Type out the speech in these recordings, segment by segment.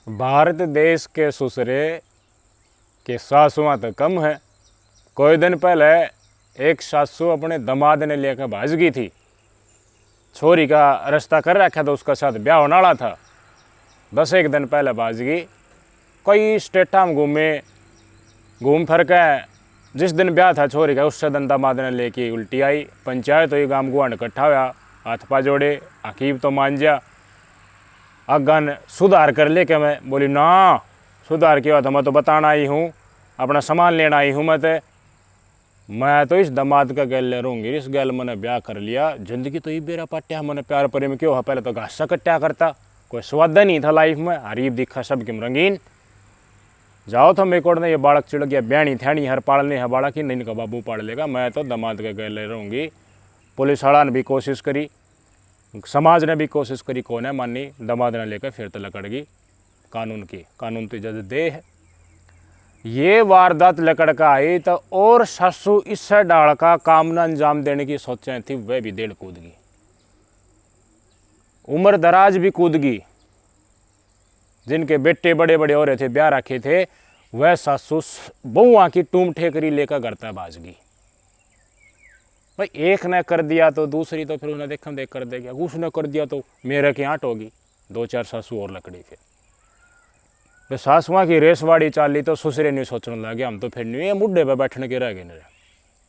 भारत देश के ससुरे के सासुआं तो कम है। कोई दिन पहले एक सासू अपने दामाद ने लेकर भाज गई थी। छोरी का रिश्ता कर रखा था, उसका साथ ब्याह होने वाला था। 10 दिन पहले भाज गई। कई स्टेटा में घूम फिर के जिस दिन ब्याह था छोरी का, उससे दिन दामाद ने लेके उल्टी आई। पंचायत हुई, गांव गुआंढ इकट्ठा हुआ, हाथ पा जोड़े, अकीब तो मान जा। अगन सुधार कर ले के मैं बोली ना, सुधार किया था, मैं तो बताना आई हूँ, अपना सामान लेना आई हूँ। मैं तो इस दामाद का गैल ले रहूँगी। इस गैल मैंने ब्याह कर लिया, जिंदगी तो ये बेरा पाट्या। मैंने प्यार प्रेम क्यों है, पहले तो घासा कट्टा करता, कोई स्वाद नहीं था लाइफ में। हरीब दिखा सब किम रंगीन। जाओ तो मेरे को ने ये बालक चिड़ गया, ब्याणी थैणी हर पालने है बालक ही नहीं का बाबू पाल लेगा। मैं तो दामाद के गैल ले रहूँगी। पुलिस वाला ने भी कोशिश करी, समाज ने भी कोशिश करी, कौन है मानी। दामाद ने लेकर फिर तो लकड़ गई कानून तो इजाजत दे है। ये वारदात लकड़ का आई तो और सासू इससे डाल का काम न अंजाम देने की सोचें थी, वह भी देड़ कूद गई। उम्र दराज भी कूद गई। जिनके बेटे बड़े बड़े हो रहे थे, ब्याह रखे थे, वह सासू बहुआ की टूम ठेकरी लेकर घर तक भाज गई। भाई एक ने कर दिया तो दूसरी तो फिर उन्हें देखम देख कर देगा, उसने कर दिया तो मेरे के आंट होगी। 2-4 सासू और लकड़ी। फिर सासुआ की रेसवाड़ी चाली तो ससुरे नहीं सोचने लगे, हम तो फिर नहीं मुड्ढे पे बैठने के रह गए।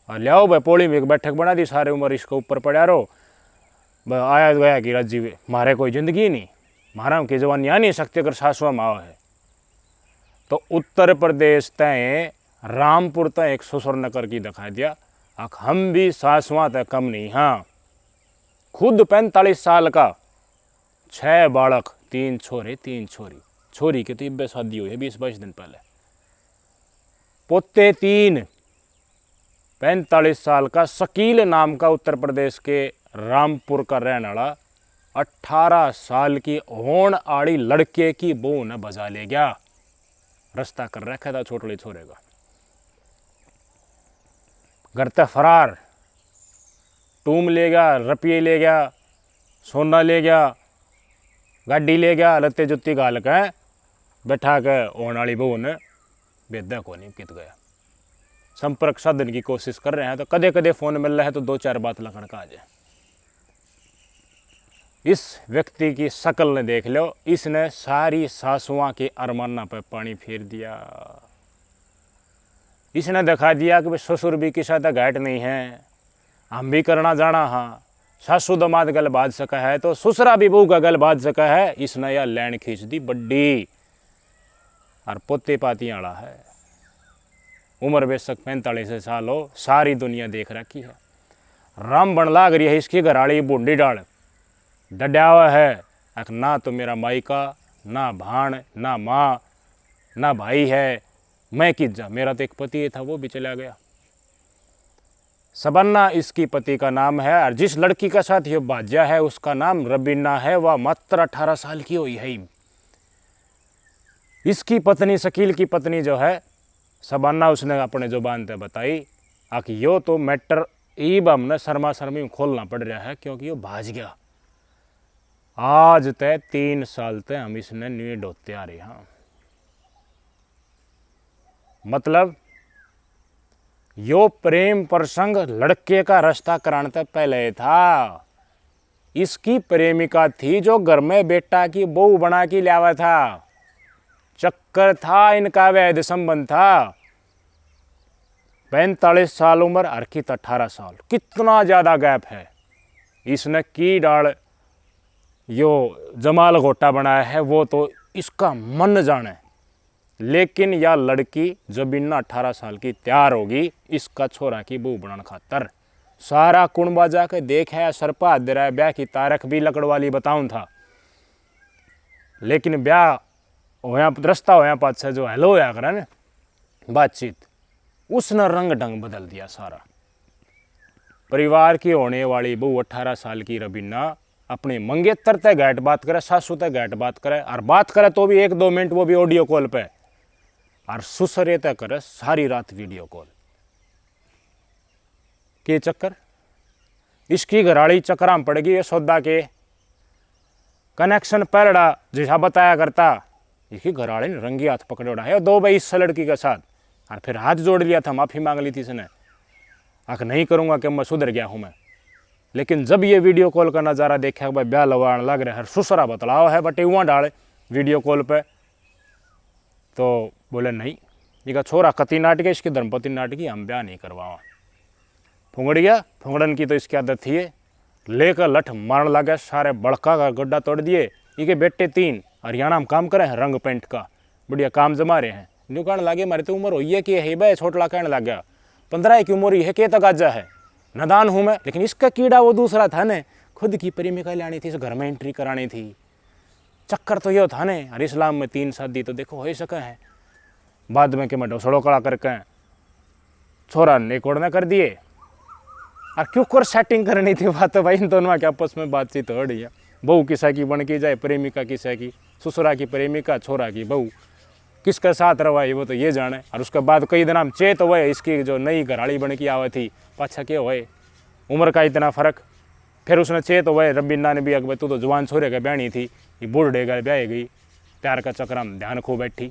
और लियाओ भाई पोली में एक बैठक बना दी, सारे उम्र इसके ऊपर पड़ा रहो। आया गया कि राजी मारे कोई जिंदगी नहीं, मारा की जवानी आ नहीं सकती अगर सासुआ माओ है तो। उत्तर प्रदेश तय रामपुर तय एक ससुर नकर की दिखा दिया। हम भी सासुआ तक कम नहीं। हाँ, खुद 45 साल का, 6 बालक, 3 छोरे 3 छोरी। छोरी की तो इब्बे शादी हुई है 20-22 दिन पहले। पोते 3। 45 साल का शकील नाम का उत्तर प्रदेश के रामपुर का रहने वाला 18 साल की होण आड़ी लड़के की बहू ने बजा ले गया। रास्ता कर रखा था छोटे छोरे का। घर तक फरार, टूम ले गया, रुपये ले गया, सोना ले गया, गाड़ी ले गया, लत्ते जुत्ती गाल के बैठा के होने वाली बहू ने बेदा को नहीं कित गया। संपर्क साधन की कोशिश कर रहे हैं तो कदे कदे फोन मिल रहा है तो 2-4 बात लगन का आ जाए। इस व्यक्ति की शक्ल ने देख लो, इसने सारी सासुआ के अरमाना पे पानी फेर दिया। इसने दिखा दिया कि ससुर भी किसा तक घाट नहीं है, हम भी करना जाना। हाँ, सासू दामाद गल बाज सका है तो ससुरा भी बहू का गल बाज सका है। इसने यह लैंड खींच दी बड्डी। और पोते पाती आड़ा है, उम्र बेशक 45 साल हो, सारी दुनिया देख रखी है। राम बन लाग रही है इसकी घराड़ी बूंदी डाल डड्या हुआ है। ना तो मेरा माई का, ना भाण, ना माँ, ना भाई है, मैं किस जा। मेरा तो एक पति था, वो भी चला गया। सबन्ना इसकी पति का नाम है। और जिस लड़की का साथ ये बाजा है उसका नाम रबीना है। वह मात्र 18 साल की हुई है। इसकी पत्नी, शकील की पत्नी जो है सबन्ना, उसने अपने जुबान पे बताई कि यो तो मैटर ईब हमने शर्मा शर्मी में खोलना पड़ रहा है क्योंकि यो भाज गया। आज तय 3 साल तक हम इसने न्यू डोते आ रहे हैं। मतलब यो प्रेम प्रसंग लड़के का रास्ता कराने तक पहले था। इसकी प्रेमिका थी जो घर में बेटा की बहू बना के लावा था। चक्कर था इनका, वैध संबंध था। 45 साल उम्र, अर्कित 18 साल, कितना ज्यादा गैप है। इसने की डाल यो जमाल घोटा बनाया है वो तो इसका मन जाने। लेकिन यह लड़की जब इन 18 साल की तैयार होगी इसका छोरा की बहू बनाने खातर, सारा कुंबा जाके देख है, सरपा दे रहा है। ब्याह की तारीख भी लकड़ वाली बताऊं था, लेकिन ब्याह होया रास्ता होया पाछे जो हेलो होया करा ना बातचीत, उसने रंग ढंग बदल दिया सारा। परिवार की होने वाली बहू 18 साल की रबीना अपने मंगेतर तय घाट बात करे, सासू तय घाट बात करे, और बात करे तो भी 1-2 मिनट, वो भी ऑडियो कॉल पे। और ससुरे तय करे सारी रात वीडियो कॉल। के चक्कर इसकी घराड़ी चक्राम पड़ गई है सौदा के। कनेक्शन पहलड़ा जैसा बताया करता, ये घर वाले ने रंगी हाथ पकड़े उड़ा है 2 भाई इस लड़की के साथ, और फिर हाथ जोड़ लिया था, माफ़ी मांग ली थी इसने, आख नहीं करूँगा कि मैं सुधर गया हूँ मैं। लेकिन जब ये वीडियो कॉल का नज़ारा देखा भाई ब्याह लवाण लग रहा है, सुसरा बतलाव है बटे वहाँ डाले वीडियो कॉल पे, तो बोले नहीं ये का छोरा कति नाटक है, इसकी धर्मपति नाटक हम ब्याह नहीं करवावा। फुंगड़िया फुंगड़न की तो इसकी आदत थी, लेकर लठ मारने लगा, सारे बड़का का गड्ढा तोड़ दिए। इनके बेटे 3 हरियाणा में काम करे हैं, रंग पेंट का बढ़िया काम जमा रहे हैं। न्यू कहने लगे मारे तो उम्र हुई है कि है भाई, छोटला कहने लग गया 15 की उम्र ही है, के तक आजा है, नादान हूँ मैं। लेकिन इसका कीड़ा वो दूसरा था ने, खुद की प्रेमिका लानी थी, इस घर में एंट्री करानी थी। चक्कर तो ये था ने, और इस्लाम में 3 शादी तो देखो हो सके हैं। बाद में कि मैं ढोसड़ो कड़ा करके छोरा ने कोड़ना कर दिए, और क्यों कर सेटिंग करनी थी बात, तो भाई इन दोनों के आपस में बातचीत हो रही है। बहू किसा की बन की जाए, प्रेमिका किसा की, ससुरा की प्रेमिका, छोरा की बहू, किसके साथ रवाई वो तो ये जाने। और उसके बाद कई दिन हम चेत हुए, इसकी जो नई घराड़ी बन की आवे थी, पाछा क्या हुए उम्र का इतना फ़र्क। फिर उसने चेत हुए रबीना ने भी, अकबर तू तो जवान छोरे का ब्याणी थी, ये बूढ़े गए ब्याह गई, प्यार का चक्र हम ध्यान खो बैठी,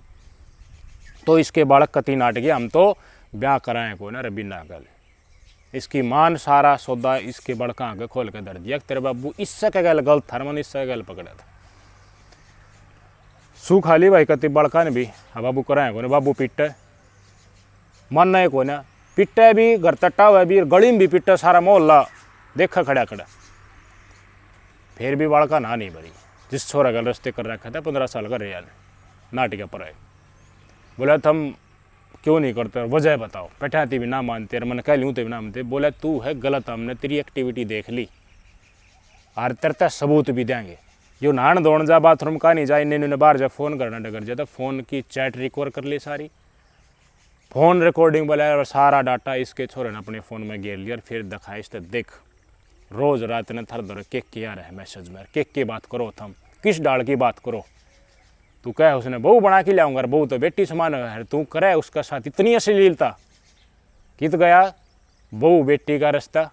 तो इसके बालक कति नाटक हम तो ब्याह कराए को ना रबीना गल। इसकी मान सारा सौदा इसके बड़का आगे खोल के धर दिया, तेरे बाबू इससे क्या गल गलत था, मन इससे गल पकड़ा था। सू खाली भाई कति बड़का ने भी हाँ बाबू कराए को ना, बाबू पिटे मानना है को ना, पिटे भी घर तट्टा हुआ भी, गली में भी पिटे, सारा मोहल्ला देखा खड़ा खड़ा। फिर भी बड़का ना नहीं भरी, जिस छोरा गल रस्ते कर रखा था 15 साल का रेल नाटिका पर आए। बोला तुम क्यों नहीं करते, वजह बताओ। बैठाती भी ना मानते, मैंने कह लूँ तो भी ना मानते। बोला तू है गलत, हमने तेरी एक्टिविटी देख ली और तेरता सबूत भी देंगे। यो नहान धोन जा, बाथरूम का नहीं जा, इन्हें बाहर जा, फ़ोन करना डगर जाता, फ़ोन की चैट रिकॉर्ड कर ली सारी, फ़ोन रिकॉर्डिंग बोला, और सारा डाटा इसके छोरे ने अपने फ़ोन में गेर लिया। और फिर दिखाई तो देख रोज़ रात ने थर धर के किया रहे मैसेज में, के बात करो थम, किस डाल की बात करो, तू कह उसने बहू बना के लाऊंगा, बहू तो बेटी समान है, तू करे उसका साथ इतनी अश्लीलता, कित गया बहू बेटी का रिश्ता,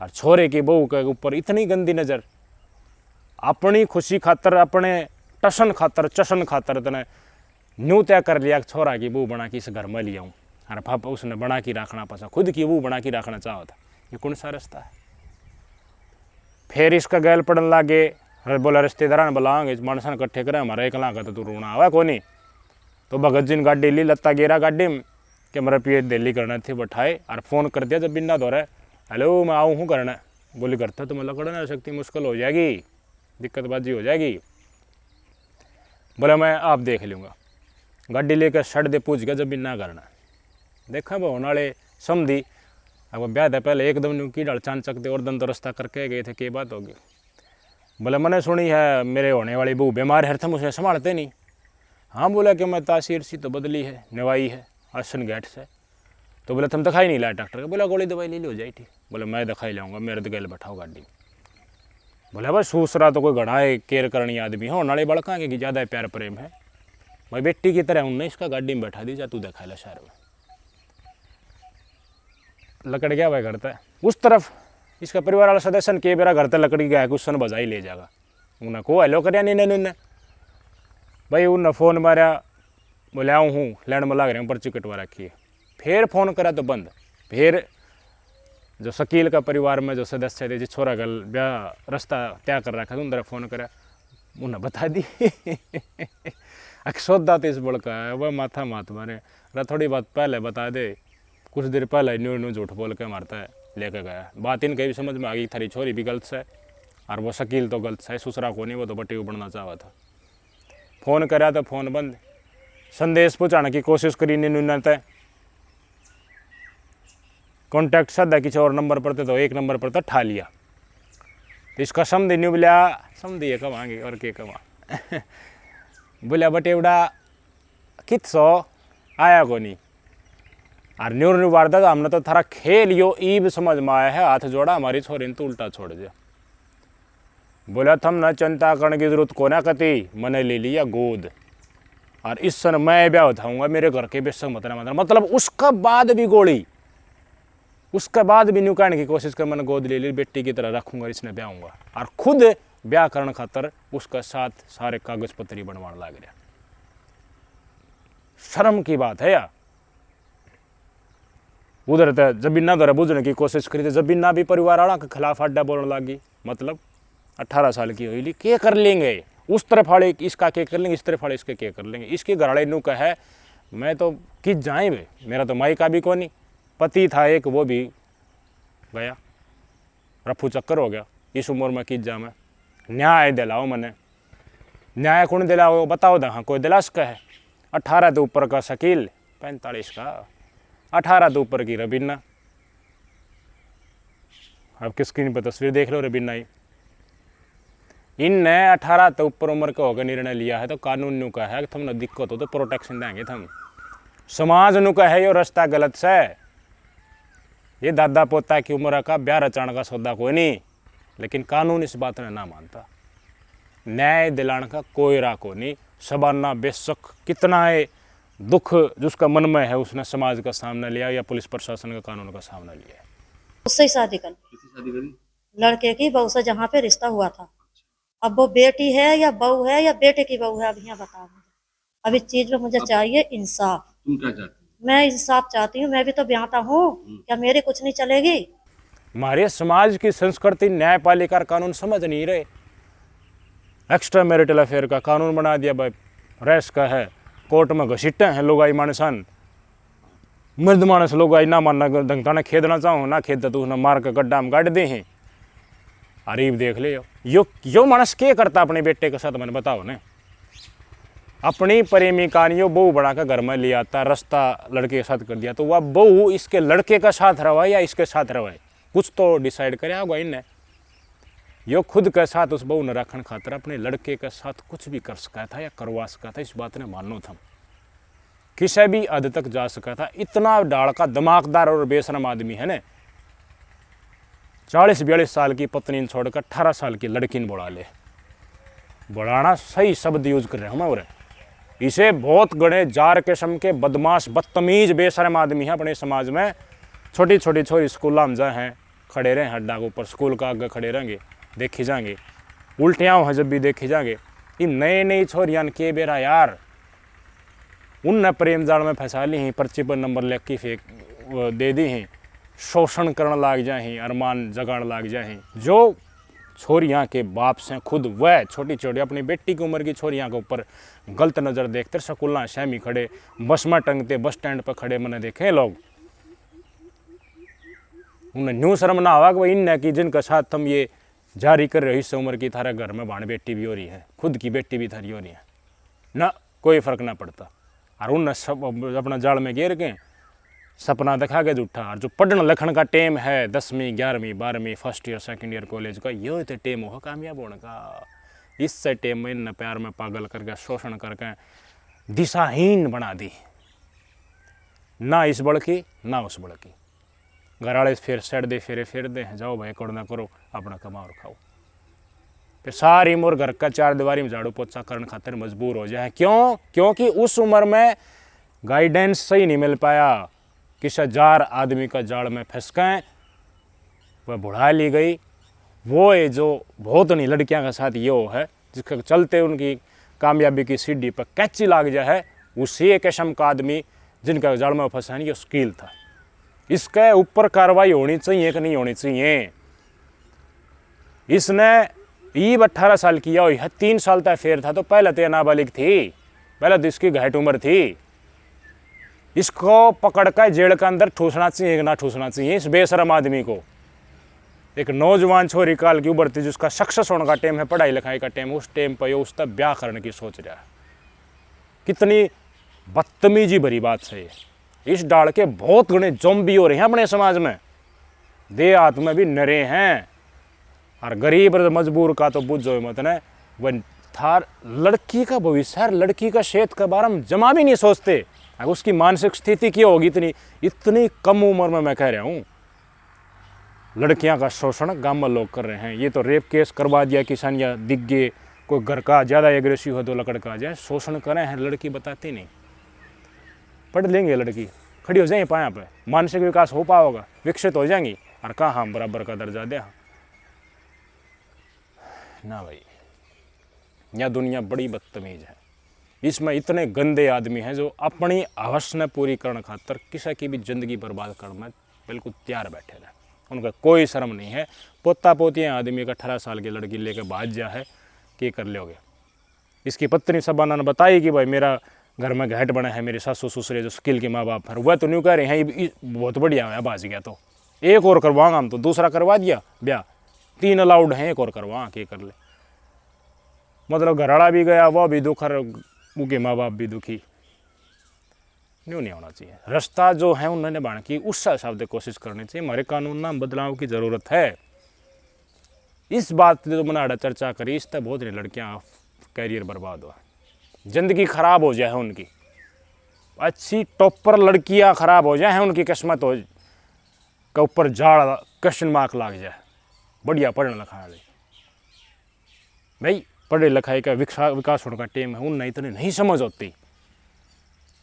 और छोरे की बहू के ऊपर इतनी गंदी नज़र। अपनी खुशी खातर, अपने टसन खातर, चशन खातर तने न्यू तय कर लिया छोरा की बहू बना के इस घर में लिया हूँ, और पापा उसने बना के रखना पसा, खुद की बहू बना के रखना चाहो था। ये कौन सा रास्ता है। फिर इसका गैल पड़न लागे, अरे बोला रिश्तेदार बुलाओगे, मानसन इकट्ठे करें, हमारा एक लाख तो तू रोना आवा को नहीं। तो भगत जी ने गाड़ी ली, लत्ता गेरा गाड़ी में कि मेरा पिए दिल्ली करना थी, बैठाए और फ़ोन कर दिया जब बिन्ना दौरा, हेलो मैं आऊँ हूँ करना। बोली करता तो मतलब करना सकती, मुश्किल हो जाएगी, दिक्कतबाजी हो जाएगी। बोला मैं आप देख लूँगा। गाड़ी लेकर शर्ट दे पूछ गया जब बिन्ना करना। देखा वो होने वाले समझी, अब ब्याह था पहले एकदम की डाल चांद चकते और दन तो रास्ता करके गए थे, क्या बात होगी। बोला मैंने सुनी है मेरे होने वाली बहू बीमार है, हम उसे संभालते नहीं। हाँ बोला कि मैं तासीर सी तो बदली है, नवाई है आसन गेट से। तो बोला तुम दिखाई नहीं लाया डॉक्टर का। बोला गोली दवाई ले ली हो जाए ठीक। बोला मैं दिखाई लाऊंगा, मेरे तो गल बैठाओ गाड़ी। बोला भाई सूसरा तो कोई घड़ा है, केयर करनी आदमी हो, नाले बड़का कि ज़्यादा प्यार प्रेम है, भाई बेटी की तरह उनने इसका गाड़ी में बैठा दी, जा तू दिखा ला शहर में। लकड़ गया भाई करता है उस तरफ, इसका परिवार वाला सदस्य के बेरा घर तक लकड़ी गया कुछ सन बजाई ले जाएगा, उन्हें को हेलो कर नहीं भाई, उन्हें फ़ोन मारा, बोले आऊँ हूँ लैंड में लग रहे हैं, पर्ची कटवा रखी है। फिर फ़ोन करा तो बंद। फिर जो शकील का परिवार में जो सदस्य थे, जिस छोरा गल ब्याह रास्ता तय कर रखा था, उन फ़ोन करा, उन्हें बता दी अक्सोदा तो इस बड़का है वह माथा मात मारे, थोड़ी बात पहले बता दे, कुछ देर पहले न्यू झूठ बोल के मारता है, लेके गया। बात इनके भी समझ में आ गई, थारी छोरी भी गलत है और वो शकील तो गलत है, ससुरा को नहीं, वो तो बटी उबड़ना चाहा था। फ़ोन करा तो फ़ोन बंद। संदेश पहुँचाने की कोशिश करी नीनू तय, कॉन्टैक्ट सदा किसी और नंबर पर थे तो एक नंबर पर तो ठा लिया। तो इसका समझ न्यू बोलिया समझिए कमाएंगे और के कमा बोलिया बटे उड़ा कित सो आया को नहीं। और न्यू वारदा था, हमने तो थारा खेल यो ईब समझ में आया है, हाथ जोड़ा हमारी छोरी ने तो उल्टा छोड़ दिया। बोला थम न चिंता करने की जरूरत को ना कती, मैंने ले लिया गोद और इस सन मैं ब्याह उठाऊंगा, मेरे घर के बेशक मतलब उसका बाद भी गोली, उसके बाद भी न्यू कहने की कोशिश कर, मैंने गोद ले ली, बेटी की तरह रखूंगा, इसने ब्याहूंगा। और खुद ब्याह करण खातर उसका साथ सारे कागज पत्री बनवाने लग रहा। शर्म की बात है यार। उधर तो जबीना द्वारा बुझने की कोशिश करी तो जबीना भी परिवार वाला के खिलाफ अड्डा बोलने लगी। मतलब 18 साल की हुई क्या कर लेंगे, उस तरफ वाले इसका क्या कर लेंगे, इस तरफ वाले इसके क्या कर लेंगे। इसके घर वाले नु कहे मैं तो किस जाए भाई, मेरा तो माई का भी कौन नहीं, पति था एक वो भी गया, रफू चक्कर हो गया, इस उम्र में किस जा मैं, न्याय दिलाओ मैंने। न्याय कौन दिलाओ बताओ दा, हाँ कोई दिला सका है। 18 के ऊपर का शकील, 45 का, 18 के ऊपर की रबीना। अब किस स्क्रीन पर तस्वीर देख लो रबीना ही। इनने 18 के ऊपर उम्र का होकर निर्णय लिया है तो कानून नु का है कि तुमने दिक्कत हो तो प्रोटेक्शन देंगे हम। समाज नु का है यो रास्ता गलत से। ये दादा पोता की उम्र का ब्याह रचाने का सौदा कोई नहीं, लेकिन कानून इस बात ने ना मानता। न्याय दिलाने का कोई राह को नहीं। शबाना बेशक कितना है दुख जिसका मन में है उसने समाज का सामना लिया या पुलिस प्रशासन का कानून का सामना लिया। उससे ही शादी करी लड़के की बहू से, जहाँ पे रिश्ता हुआ था। अब वो बेटी है या बहू है या बेटे की बहू है, अब यहाँ बताओ मुझे। अब इस चीज में मुझे चाहिए इंसाफ। तुम क्या चाहती हो? मैं इंसाफ चाहती हूँ, मैं भी तो ब्याहता हूँ, क्या मेरी कुछ नहीं चलेगी? हमारे समाज की संस्कृति न्यायपालिका कानून समझ नहीं रहे। एक्स्ट्रा मैरिटल अफेयर का कानून बना दिया भाई, रेस का है, कोर्ट में घसीटे हैं लोग आई मानसन। मर्द मानस लोग आई ना मानना दंगता खेदना चाहो ना खेद तो उसने मार के गड्ढा में गाड़ दे हैं। अरीब देख ले यो मानस क्या करता अपने बेटे के साथ, मैंने बताओ ने। अपनी प्रेमिका ने यो बहू बना कर घर में ले आता, रास्ता लड़के के साथ कर दिया, तो वह बहू इसके लड़के का साथ रवाए या इसके साथ रवाए, कुछ तो डिसाइड करे होगा इनने। यो खुद के साथ उस बहू ने रखने खातर अपने लड़के के साथ कुछ भी कर सका था या करवा सका था, इस बात ने मानो था। किसी भी हद तक जा सका था। इतना डाल का दिमागदार और बेशरम आदमी है ने, 40-42 साल की पत्नी छोड़कर 18 साल की लड़की ने बुला ले। बुलाना सही शब्द यूज कर रहे हूँ मैं। और इसे बहुत गणे जार किस्म के बदमाश बदतमीज बेशरम आदमी है अपने समाज में। छोटी छोटी छोरी स्कूल में जा हैं, खड़े रहे हड्डा के ऊपर, स्कूल का आगे खड़े रहेंगे, देखी जाएंगे, उल्टियाँ हैं जब भी देखी जाएंगे। इन नई नई छोरियान के बेरा यार, उनने प्रेम जाल में फंसा ली हैं, पर्ची पर नंबर लिख के फेंक दे दी हैं, शोषण करने लग जाए, अरमान जगाड़ लग जाए। जो छोरियाँ के बाप से खुद वह छोटी छोटी अपनी बेटी की उम्र की छोरियाँ के ऊपर गलत नज़र देखते, स्कूल शहमी खड़े, बस में टंगते, बस स्टैंड पर खड़े मैंने देखे लोग। उन्हें न्यू शर्म ना हुआ कि वह इन की जिनका साथ तुम ये जारी कर रहे हो इस उम्र की, थारा घर में बाण बेटी भी हो रही है, खुद की बेटी भी थारी हो रही है ना, कोई फ़र्क ना पड़ता। और उन सब अपना जाल में घेर के सपना दिखा के झूठा। और जो पढ़ने लिखने का टेम है 10वीं 11वीं 12वीं first year second year college का, यो तो टेम हो कामयाब होने का। इससे टेम में इन प्यार में पागल करके शोषण करके दिशाहीन बना दी, ना इस बड़ की ना उस बड़ की। घर वाले फिर सेट दे फेरे दे, जाओ भाई करो ना करो, अपना कमाओ और खाओ। फिर सारी उम्र घर का 4 दीवारी में झाड़ू पोछा करने खातिर मजबूर हो जाए। क्यों? क्योंकि उस उम्र में गाइडेंस सही नहीं मिल पाया, किसी जार आदमी का जाल में फंस गए, वह बुढ़ा ली गई। वो है जो बहुत नहीं लड़कियां के साथ ये है जिसके चलते उनकी कामयाबी की सीढ़ी पर कैची लाग जाए, उसी एक किस्म का आदमी जिनका जाल में फंसा नहीं, ये स्किल था। इसके ऊपर कार्रवाई होनी चाहिए कि नहीं होनी चाहिए। इसने ईब 18 साल किया हुई है, 3 साल तक फेर था, तो पहले तो नाबालिग थी, पहले तो इसकी घाट उम्र थी। इसको पकड़ कर जेल के अंदर ठूसना चाहिए कि ना ठूसना चाहिए इस बेशरम आदमी को। एक नौजवान छोरी काल की उभरती जिसका सक्सेस होने का टाइम है, पढ़ाई लिखाई का टाइम, उस टाइम पर उसका ब्याह करने की सोच रहा है। कितनी बदतमीजी भरी बात है। इस डाल के बहुत घने जोम्बी हो रहे हैं अपने समाज में, देहात में भी नरे हैं। और गरीब और मजबूर का तो बुझो मत ने, वह थार लड़की का भविष्य, लड़की का सेहत के बारे में जमा भी नहीं सोचते। अगर उसकी मानसिक स्थिति क्या होगी इतनी कम उम्र में। मैं कह रहा हूँ लड़कियां का शोषण गांव में लोग कर रहे हैं। ये तो रेप केस करवा दिया किसान या दिख गए, कोई घर का ज़्यादा एग्रेसिव हो तो लकड़का आ जाए, शोषण करें हैं। लड़की बताती नहीं, पढ़ लेंगे लड़की, खड़ी हो जाएंगे पाया पे, मानसिक विकास हो पाओगा, विकसित हो जाएंगी, और कहाँ हम बराबर का दर्जा दे। ना भाई, यह दुनिया बड़ी बदतमीज है। इसमें इतने गंदे आदमी हैं जो अपनी हवस न पूरी करने खातर किसी की भी ज़िंदगी बर्बाद करने में बिल्कुल तैयार बैठे रहे। उनका कोई शर्म नहीं है। पोता पोतियाँ आदमी का 18 साल की लड़की लेकर भाज जा है कि कर लोगे। इसकी पत्नी सबाना ने बताई कि भाई मेरा घर में घाट बना है, मेरे सासू ससुरे जो स्किल के माँ बाप है, वह तो न्यू कह रहे हैं ये बहुत बढ़िया है, बाज गया तो एक और करवाऊंगा हम, तो दूसरा करवा दिया ब्याह, 3 अलाउड हैं, एक और करवा के कर ले। मतलब घराड़ा भी गया, वह भी दुख, और उनके माँ बाप भी दुखी। नहीं होना चाहिए। रास्ता जो है उन्होंने बाण की उस हिसाब से कोशिश करनी चाहिए। हमारे कानून में बदलाव की ज़रूरत है। इस बात पे जो बनाड़ा चर्चा करी, इस तक बहुत लड़कियां कैरियर बर्बाद हुआ, ज़िंदगी खराब हो जाए उनकी। अच्छी टॉपर लड़कियां खराब हो जाए, उनकी किस्मत हो के ऊपर झाड़ क्वेश्चन मार्क लाग जाए। बढ़िया पढ़ने लिखा वाले भाई, पढ़े लिखाई का विकास होने का टाइम है, उन इतनी नहीं समझ होती।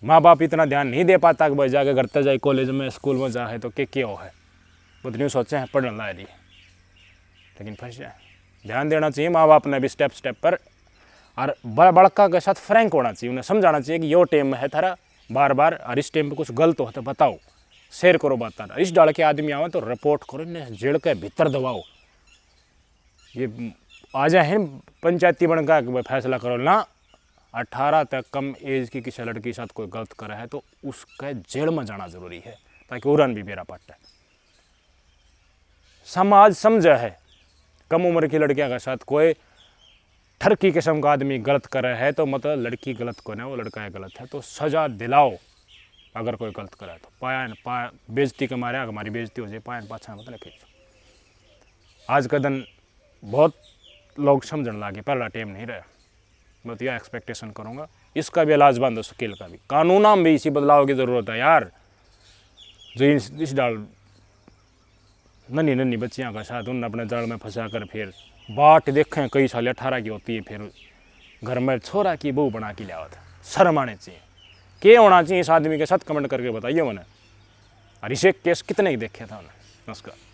माँ बाप इतना ध्यान नहीं दे पाता कि भाई जाके घर तक जाए, कॉलेज में स्कूल में जाए तो क्या हो है, वो तो नहीं सोचे हैं पढ़ने ला रही, लेकिन फंस जाए। ध्यान देना चाहिए माँ बाप ने भी स्टेप स्टेप पर, और बड़का के साथ फ्रैंक होना चाहिए। उन्हें समझाना चाहिए कि यो टाइम है थारा बार बार, और इस टाइम पे कुछ गलत हो तो बताओ, शेयर करो बात। इस डाल के आदमी आवे तो रिपोर्ट करो, इन्हें जेल के भीतर दबाओ। ये आ जाए पंचायती बन का फैसला करो ना, 18 तक कम एज की किसी लड़की के साथ कोई गलत करे है तो उसके जेल में जाना जरूरी है, ताकि उड़न भी बेरा पाटे। समाज समझे है कम उम्र की लड़कियों के साथ कोई ठरकी किस्म का आदमी गलत करे है तो मतलब लड़की गलत को ना, वो लड़का गलत है तो सजा दिलाओ। अगर कोई गलत करे तो पाया बेइज्जती के मारे हमारी बेइज्जती हो जाए, पायन पाछा मतलब खींचो। आज का दिन बहुत लोग समझने लगे, पहला टाइम नहीं रहा। मैं तो यह एक्सपेक्टेशन करूँगा, इसका भी इलाज बंद हो, स्किल का भी, कानून में भी इसी बदलाव की ज़रूरत है यार। जो इस डाल नन्ही नन्ही बच्चियाँ का साथ उन अपने जाल में फंसा कर फिर बाट देखें, कई साल 18 की होती है, फिर घर में छोरा की बहू बना के लिया था। शर्म आने चाहिए। क्या होना चाहिए इस आदमी के साथ, कमेंट करके बताइए मैंने। और इसे केस कितने ही देखे था उन्हें। नमस्कार।